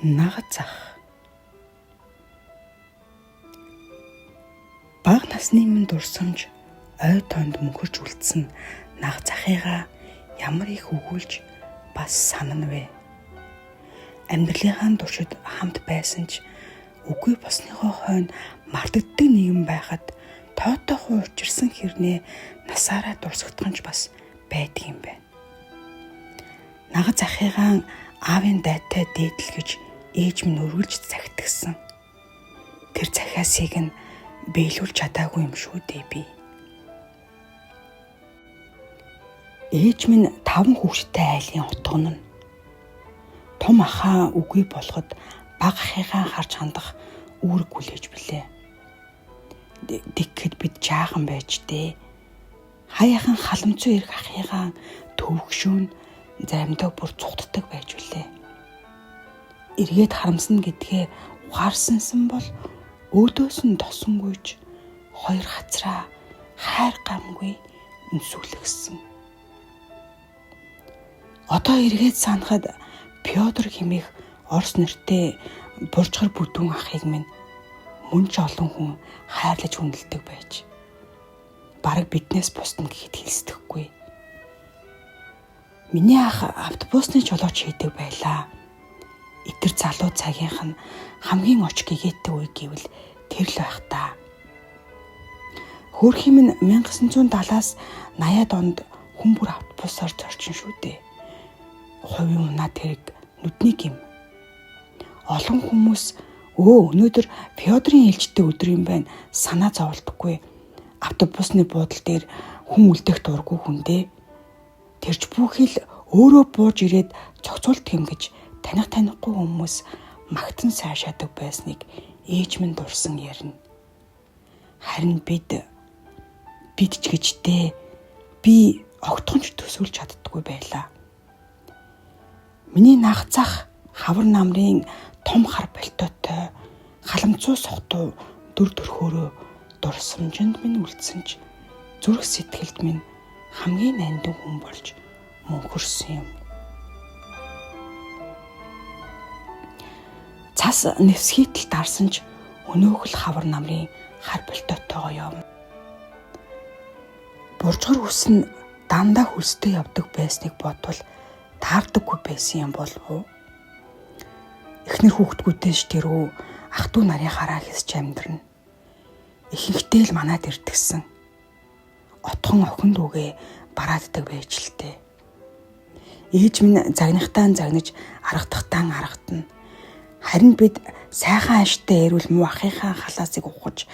Нагацах. Бага насны минь дурсамж ой тоонд мөнхөрч үлдсэн нагацахыгаа ямар их өгүүлж бас санана вэ. Амьдралынхаа туршид хамт байсан ч үгүй босныхоо хойно мартагддаг нийгэм байхад тоотойхон учирсан хэрнээ насаараа дурсагдханч бас байдаг юм байна. Нагацахыгаа аавын дайтай дээдэл гэж ээж минь өргөлж захидгсан. Тэр захиасыг нь биелүүлж чадаагүй юм шүү дээ би. Ээж минь 5 хүүхэдтэй айлын утган нь. Том ахаа үгүй болоход бага ахыгаа харж хандах үүрэг хүлээж билээ. Тэгэхэд бид жаахан байж дээ. Хаяахан халамцуу ирэх ахыгаа төвөгшөөн заримдаа бүр цугтдаг байж билээ. Эргээд харамсна гэдгээ ухаарсансан бол өөдөөс нь тосонгүйж хоёр хацраа хайр гамгүй өнсүүлгсэн. Одоо эргээд санахад Пётр хэмээх орос нэртэй буржгар бүдүүн ахыг минь мөн ч олон хүн хайрлаж хүндэлдэг байж бараг биднээс бусдна гэхэд хэлсдэхгүй. Миний ах автобусны жолооч хийдэг байлаа. Итэр залуу цагийнх нь хамгийн оч гэгээтэй үе гэвэл тэр л байх та. Хөөрхий минь 1970-аас 80-ад онд хүн бүр автобусаар зорчин шүү дээ. Хувийн унаа тэрэг нүдний гим. Олон хүмүүс өнөөдөр Пётрийн ээлжтэй өдөр юм байна санаа зовлтгүй. Автобусны буудлын дээр хүн үлдэх дургүй хүндээ. Тэрч бүхэл өөрөө бууж ирээд цогцолт хэмгэж танихгүй хүмүүс магтан сайшаадаг байсныг ээж минь дурсан ярина. Харин бид ч гэжтэй би огтхонч төсөөлж чаддаггүй байлаа. Миний нагацах хавар намрын том хар пальтотой халамцуу сохтуу дүр төрхөөрөө дурсамжинд минь үлдсэн ч зүрх сэтгэлд минь хамгийн нандин хүн болж мөнхөрсөн юм. Цас нэвсхийтэл дарсан ч өнөөхөл хавар намрын хар пальтотойгоо явна. Буржгар үс нь дандаа хөлстэй явдаг байсныг бодвол таардаггүй байсан юм болов уу? Эхнэр хүүхдгүүдээс тэрөө ах トゥ нарын хараа хэсч амьдрна. Ихэнхдээ л манад ирдгсэн. Отхон охин дүүгээ барааддаг байж л тээ. Ээж минь загнахтаа загнаж аргадахтаа аргадна. Харин бид сайхан аштай эрүүл муу ахыхаа халаасыг ухаж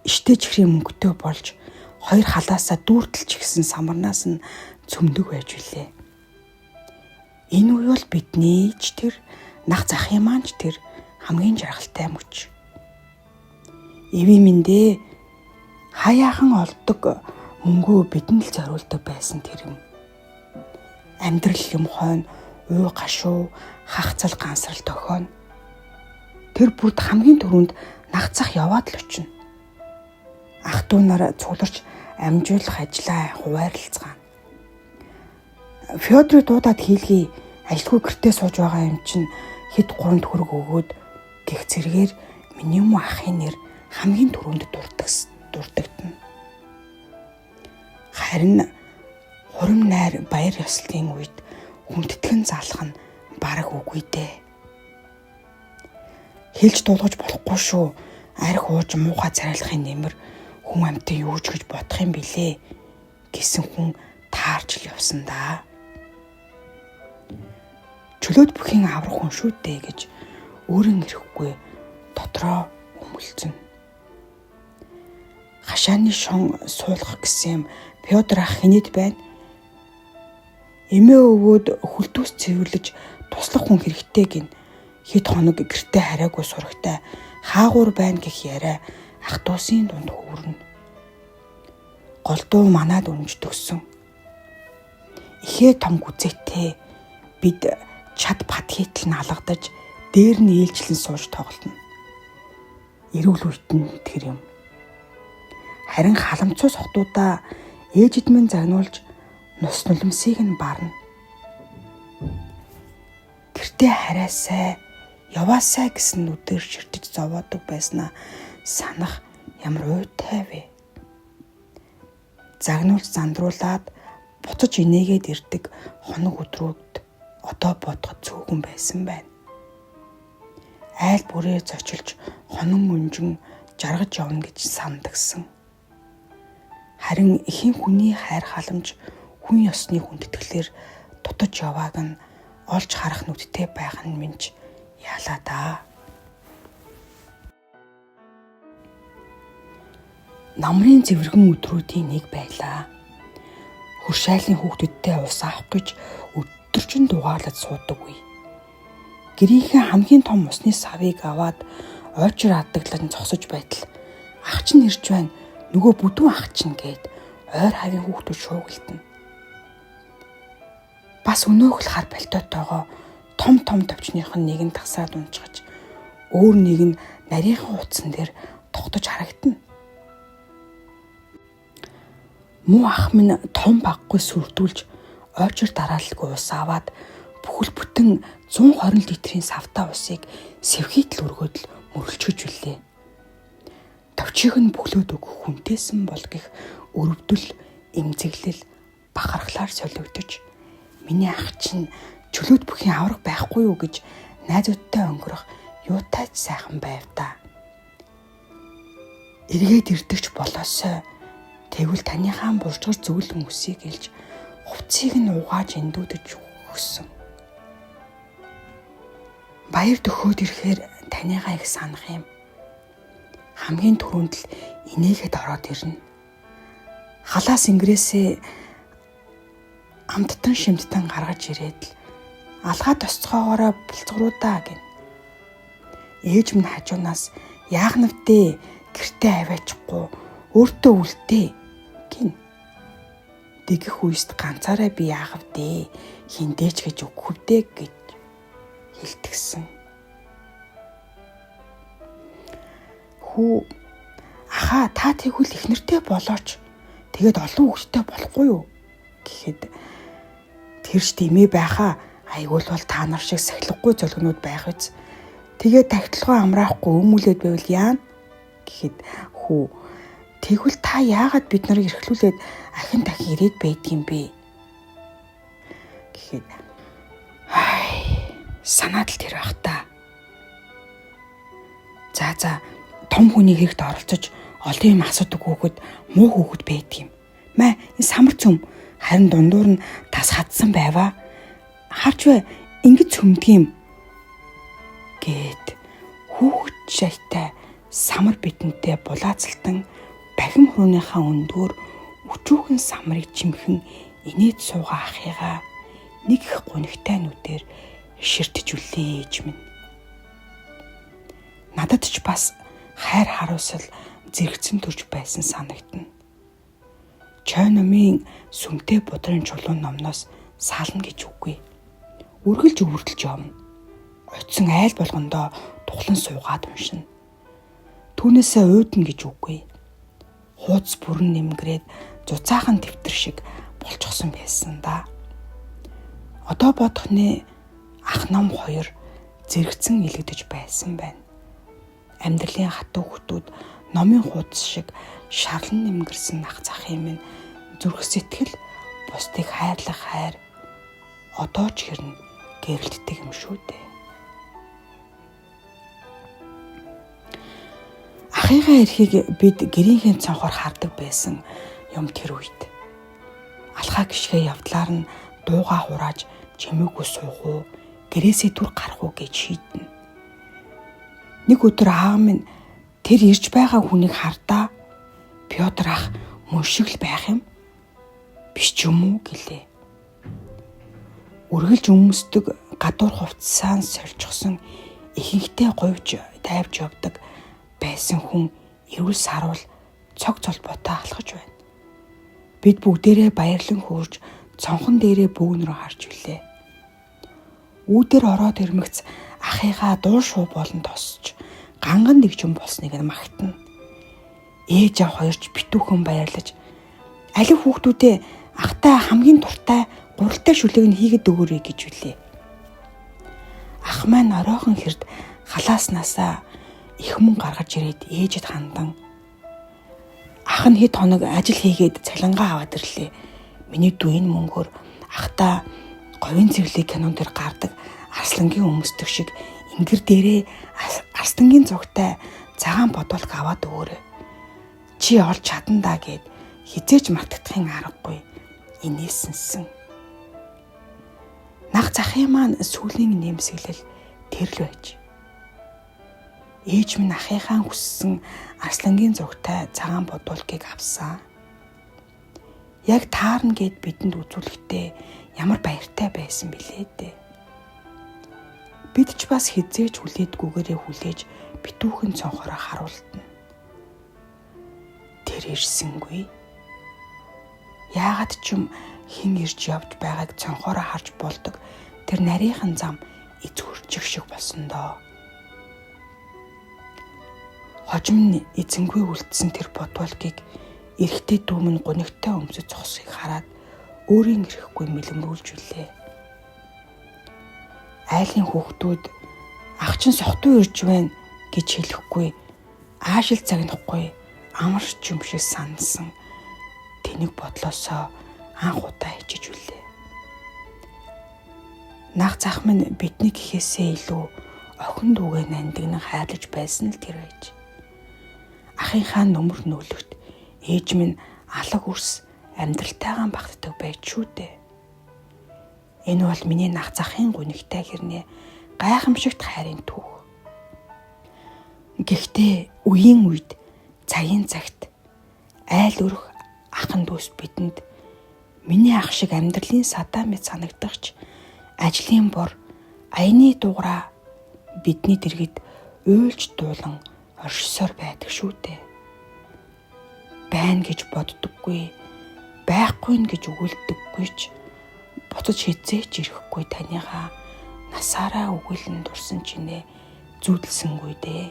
иштэй чихрийн мөнгөтэй болж хоёр халаасаа дүүртэлж гисэн самарнаас нь цөмдөг байж билээ. Энэ үе бол бидний ч тэр нах захын маань ч тэр хамгийн жаргалтай мөч. Эви миндээ хаяахан олдог мөнгөө бидэнд л зориулдаг байсан тэр юм. Амьдрал юм хойно уй гашуу хахцал гансрал тохионо. Тэр бүрд хамгийн түрүүнд нагацах яваад л очино. Ах トゥ нар цугларч амжуулах ажлаа хуваарлцгаана. Пётрыг дуудаад хийлгээ ажилгүй гэртээ сууж байгаа юм чинь хэд 3 төгрөг өгөөд гих зэрэгээр миний юм ахын нэр хамгийн түрүүнд дурддагтана. Харин хурим найр баяр ёслолын үед хүндэтгэн залах нь бараг үгүй дээ. Хэлж дуулгаж болохгүй шүү. Арх ууж муухай царайлахын нэмэр хүн амтан юу ч гэж бодох юм билээ гэсэн хүн таарч л явсан да. Чөлөөт бүхийн аврах хүн шүү дээ гэж өөрөн ирэхгүй дотроо өмөлцөн. Хашааны шон суулгах гэсэн юм Пётр ах хинэд байна. Эмээ өвөөд хүлдүүс цэвэрлэж туслах хүн хэрэгтэй гин хэд хоног гэртээ хараагүй сурагтай хаагуур байна гэх яриа ах トゥ усын дунд хөөрнө. Голдуу манад өнжтгсөн. Ихээ том гүзээтэй бид чад пад хийтэл нь алгадаж дээр нь ээлжлэн сууж тоглоно. Эрүүл үйтэн тэр юм. Харин халамцуу сохтуудаа ээжид минь загнуулж нус нулимсыг нь барна. Гэртээ хараасай яваасай гэсэн нүдээр ширтэж зовоодог байснаа санах ямар уйтай вэ? Загнуулж зандруулаад буцаж инээгээд ирдэг хоног өдрүүд одоо бодоход цөөхөн байсан байна. Айл бүрээ зочилж хонон мөнжин жаргаж явна гэж сандагсан. Харин ихэнх хүний хайр халамж хүн ёсны хүндэтгэлээр дутаж явааг нь олж харах нүдтэй байх нь минь яалаа даа. Намрын зэвэргэн өдрүүдийн нэг байлаа. Хуршайлын хүүхдүүдтэй ус авах гэж өдөржин дугаарлаж суудаг үе. Гэрийнхэн хамгийн том усны савыг аваад ойчор аддаглан зогсож байтал ах чинь ирж байна, нөгөө бүдүүн ах чинь гээд ойр хавийн хүүхдүүд шуугилдана. Бас өнөөх л хар пальтоотойгоо том товчных нь нэг нь тасаад унчгаж, өөр нэг нь нарийнхан утсан дээр тогтож харагдана. Муу ах минь том баггүй сүрдүүлж ойчор дараалалгүй ус аваад бүхэл бүтэн 120 литрийн савтаа усыг сэвхийтэл өргөөд л мөрөлчөж үлээ. Товчийг нь бүглөөд өгөх хүнтэйсэн бол гэх өрөвдөл, эмзэглэл, бахархлаар солигдож миний ах чинь чөлөөт бүхийн авраг байхгүй юу гэж найзуудтай өнгөрөх юутай ч сайхан байв та. Эргээд ирдэгч болоосой тэгвэл таныхаа буржгар зөвлөн үсийг илж хувцсыг нь угааж эндүүдэж өгсөн. Баяр дөхөөд ирэхээр таныгаа их санах юм. Хамгийн түрүүнд л инээгээд ороод ирнэ. Халаас ингэрээсээ амттан шимттэн гаргаж ирээд л алгаа тосцоогоороо бэлцгруудаа гин. Ээж минь хажуунаас яах нэвдээ гэртээ аваачихгүй өөртөө үлдээ гин. Дэгэх үест ганцаараа би яах вдээ хиндээч гэж өгөхвдээ гэж хэлтгсэн. Хүү аха та тэгвэл их нэртэй болооч тэгээд олон хүүхэдтэй болохгүй юу гэхэд тэрч тиймээ байхаа айгуул бол та нар шиг сахилахгүй зөлгнүүд байх биз. Тэгээд тагтлагаа амраахгүй өмүүлээд байвал яана гэхэд хүү тэгвэл та яагаад бид нарыг эрхлүүлээд ахин дахин ирээд байдгийм бэ гэхэд санаад л тэр байх та. За том хүний хэрэгт оролцож олон юм асуудаг хүүхэд муу хүүхэд байдаг юм. Маа энэ самар цөм харин дундуур нь тас хатсан байваа. Харж бай ингэж цөмдөг юм гэд хүүхэд шайтай самар бидэнтэй булаацалтан бахим хурууныхаа өндгөр өчүүхэн самрыг чимхэн инээд суугаа ахыгаа нэг их гунигтай нүдээр ширтэж үлээ ээж минь. Надад ч бас хайр харуусал зэрэгцэн төрж байсан санагдана. Чой номын сүмтэй будрын чулуун номноос сална гэж үгүй. Үргэлж өвөрдөлж явна. Очсон айл болгондоо тухлан суугаад уншина. Түүнээсээ уйдна гэж үгүй. Хууц бүрэн нэмгрээд зузаахан дэвтэр шиг болчихсон байсан да. Одоо бодох нэ ах ном хоёр зэрэгцэн илэгдэж байсан байна. Амьдралын хатуу хөтүүд номын хуудас шиг шарлан нэмгэрсэн ах захын минь зүрх сэтгэл бусдыг хайрлах хайр одоо ч хэрнэ гэрэлтдэг юм шүү дээ. Ахыгаа эрхийг бид гэрийнхээ цонхоор хардаг байсан юм тэр үед. Алхаа гიშгэ явдлаар нь дууга хурааж чимээгүй суух уу, гэрээсээ түр гарах уу гэж шийднэ. Нэг өдөр аав минь тэр ирж байгаа хүнийг хардаа Пётр ах мөн шиг л байх юм биш ч юм уу гэлээ. Үргэлж өмсдөг гадуур хувцсаан сорьчихсон ихэнхтэй говьж дайвж явдаг байсан хүн эрүүл саруул цог цолботоо алхаж байна. Бид бүгдээрээ баярлан хөөрж цонхон дээрээ бөөгн рүү харж билээ. Үүдээр ороод ирмэгц ахыгаа дуу шуу болон тосч ганган нэгжин болсныг нь магтана. Ээж аав хоёрч битүүхэн баярлаж алив хүүхдүүдээ ахтай хамгийн дуртай гуралтай шүлэг нь хийгээд өгөөрэй гэж үлээ. Ах маань оройхон хэрд халааснасаа их мөн гаргаж ирээд ээжэд хандан ах нь хэд хоног ажил хийгээд цалингаа аваад ирлээ. Миний дүү энэ мөнгөөр ахта говийн цэвэрлэг кинон дээр гардаг арслангийн өмсдөг шиг ингэр дээрээ арслангийн зогтой цагаан бодвол аваад өгөөрэй. Чи олж чадандаа гэд хизээч мартагдахын аргагүй инээсэнсэн. Нах захын маань сүүлийн нэмсэглэл тэрл байж. Ээж минь ахыхаа хүссэн арслангийн зогтой цагаан бодволгийг авсан. Яг таарна гэд бидэнд үзүүлэхдээ ямар баяртай байсан бilé дээ. Бид ч бас хизээж хүлээдгүйгээрээ хүлээж битүүхэн цонхороо харуултана. Тэр ирсэнгүй. Яагаад ч юм хэн ирж явж байгааг цонхороо харж болдог тэр нарийнхан зам эзгүрчих шиг болсон доо. Хожим нь эзэнгүй үлдсэн тэр бодволгийг эрэгтэй дүүмэн гунигтай өмсөж зогсохыг хараад өөрийн ирэхгүй мэлэмрүүлж үлээ. Айлын хүүхдүүд ах чинь сохтуу ирж байна гэж хэлэхгүй аашил загнахгүй амарч юм шиг сансан тэнэг бодлосоо анх удаа хичиж үлээ. Нах зах минь бидний гэхээсээ илүү охин дүүгээ нандинан хайрлаж байсан л тэр байж. Ахынхаа нөмөр нөөлөгт ээж минь алаг үрс амьдралтайгаан багтдаг байж шүү дээ. Энэ бол миний нах захын гунигтай хэрнээ гайхамшигт хайрын түүх. Гэхдээ үеийн үед цагийн цагт айл өрх ахын дүүс бидэнд миний ах шиг амьдралын садаа мэт санагдахч ажлын бор аяны дуураа бидний дэргэд уйлж дуулан оршисоор байдаг шүү дээ. Байна гэж боддоггүй, байхгүй нь гэж өгүүлдэггүй ч буцаж хизээч ирэхгүй таныхаа насаараа өгүүлэн дурсан чинээ зүүдэлсэнгүй дээ.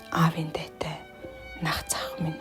Аавын дайтай нах зах минь.